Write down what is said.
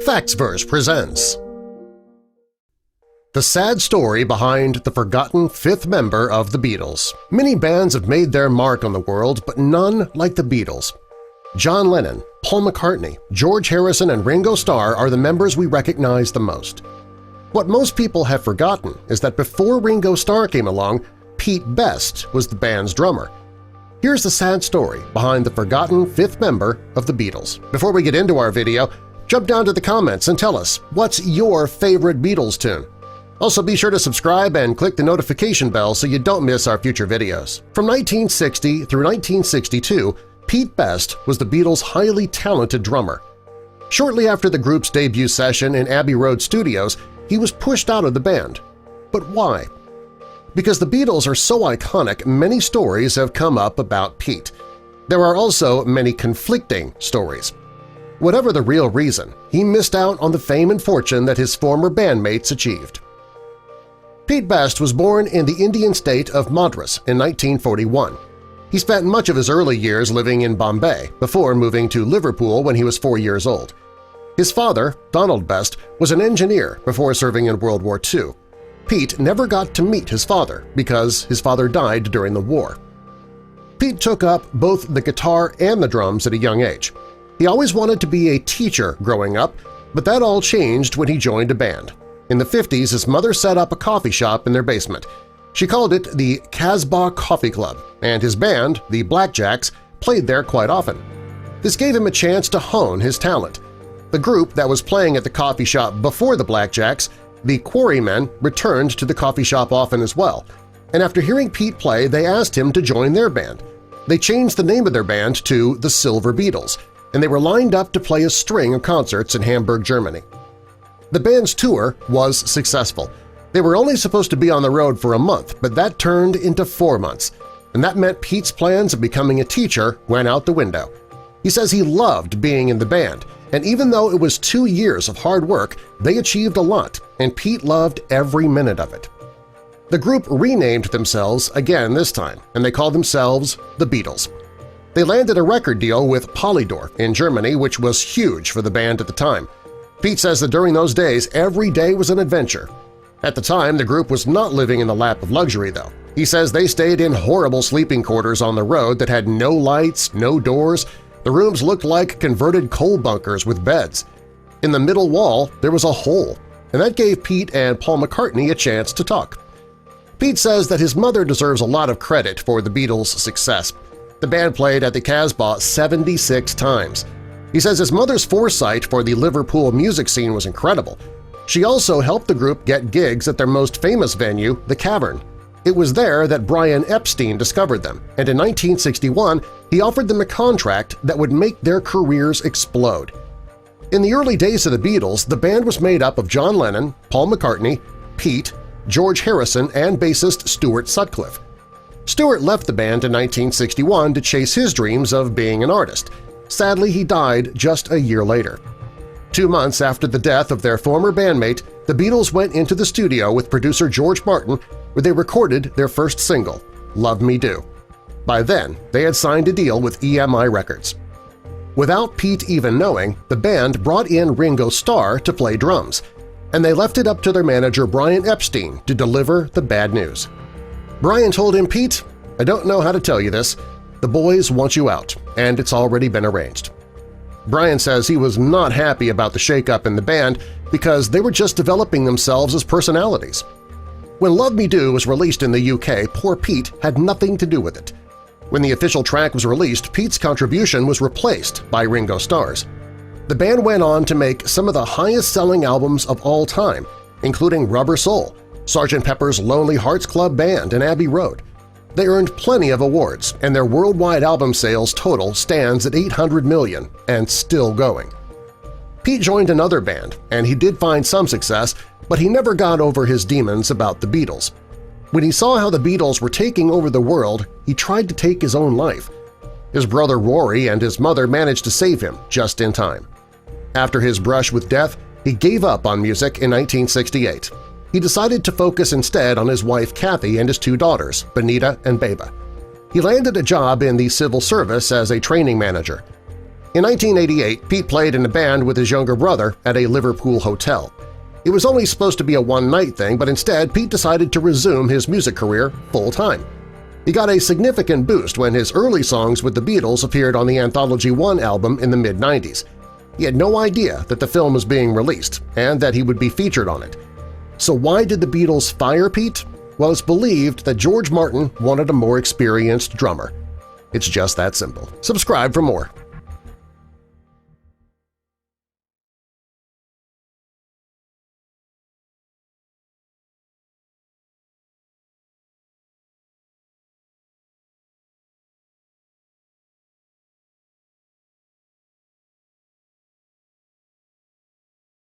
Factsverse presents the sad story behind the forgotten fifth member of the Beatles. Many bands have made their mark on the world, but none like the Beatles. John Lennon, Paul McCartney, George Harrison, and Ringo Starr are the members we recognize the most. What most people have forgotten is that before Ringo Starr came along, Pete Best was the band's drummer. Here's the sad story behind the forgotten fifth member of the Beatles. Before we get into our video, jump down to the comments and tell us, what's your favorite Beatles tune? Also be sure to subscribe and click the notification bell so you don't miss our future videos. From 1960 through 1962, Pete Best was the Beatles' highly talented drummer. Shortly after the group's debut session in Abbey Road Studios, he was pushed out of the band. But why? Because the Beatles are so iconic, many stories have come up about Pete. There are also many conflicting stories. Whatever the real reason, he missed out on the fame and fortune that his former bandmates achieved. Pete Best was born in the Indian state of Madras in 1941. He spent much of his early years living in Bombay before moving to Liverpool when he was 4 years old. His father, Donald Best, was an engineer before serving in World War II. Pete never got to meet his father because his father died during the war. Pete took up both the guitar and the drums at a young age. He always wanted to be a teacher growing up, but that all changed when he joined a band. In the 50s, his mother set up a coffee shop in their basement. She called it the Casbah Coffee Club, and his band, the Blackjacks, played there quite often. This gave him a chance to hone his talent. The group that was playing at the coffee shop before the Blackjacks, the Quarrymen, returned to the coffee shop often as well, and after hearing Pete play, they asked him to join their band. They changed the name of their band to the Silver Beatles, and they were lined up to play a string of concerts in Hamburg, Germany. The band's tour was successful. They were only supposed to be on the road for a month, but that turned into 4 months, and that meant Pete's plans of becoming a teacher went out the window. He says he loved being in the band, and even though it was 2 years of hard work, they achieved a lot, and Pete loved every minute of it. The group renamed themselves again this time, and they called themselves the Beatles. They landed a record deal with Polydor in Germany, which was huge for the band at the time. Pete says that during those days, every day was an adventure. At the time, the group was not living in the lap of luxury, though. He says they stayed in horrible sleeping quarters on the road that had no lights, no doors. The rooms looked like converted coal bunkers with beds. In the middle wall, there was a hole, and that gave Pete and Paul McCartney a chance to talk. Pete says that his mother deserves a lot of credit for the Beatles' success. The band played at the Casbah 76 times. He says his mother's foresight for the Liverpool music scene was incredible. She also helped the group get gigs at their most famous venue, the Cavern. It was there that Brian Epstein discovered them, and in 1961 he offered them a contract that would make their careers explode. In the early days of the Beatles, the band was made up of John Lennon, Paul McCartney, Pete, George Harrison, and bassist Stuart Sutcliffe. Stuart left the band in 1961 to chase his dreams of being an artist. Sadly, he died just a year later. 2 months after the death of their former bandmate, the Beatles went into the studio with producer George Martin, where they recorded their first single, Love Me Do. By then, they had signed a deal with EMI Records. Without Pete even knowing, the band brought in Ringo Starr to play drums, and they left it up to their manager Brian Epstein to deliver the bad news. Brian told him, "Pete, I don't know how to tell you this. The boys want you out, and it's already been arranged." Brian says he was not happy about the shakeup in the band because they were just developing themselves as personalities. When Love Me Do was released in the UK, poor Pete had nothing to do with it. When the official track was released, Pete's contribution was replaced by Ringo Starr's. The band went on to make some of the highest-selling albums of all time, including Rubber Soul, Sgt. Pepper's Lonely Hearts Club Band, and Abbey Road. They earned plenty of awards, and their worldwide album sales total stands at 800 million and still going. Pete joined another band, and he did find some success, but he never got over his demons about the Beatles. When he saw how the Beatles were taking over the world, he tried to take his own life. His brother Rory and his mother managed to save him just in time. After his brush with death, he gave up on music in 1968. He decided to focus instead on his wife Kathy and his 2 daughters, Benita and Beba. He landed a job in the civil service as a training manager. In 1988, Pete played in a band with his younger brother at a Liverpool hotel. It was only supposed to be a one-night thing, but instead Pete decided to resume his music career full-time. He got a significant boost when his early songs with the Beatles appeared on the Anthology 1 album in the mid-90s. He had no idea that the film was being released and that he would be featured on it. So why did the Beatles fire Pete? Well, it's believed that George Martin wanted a more experienced drummer. It's just that simple. Subscribe for more.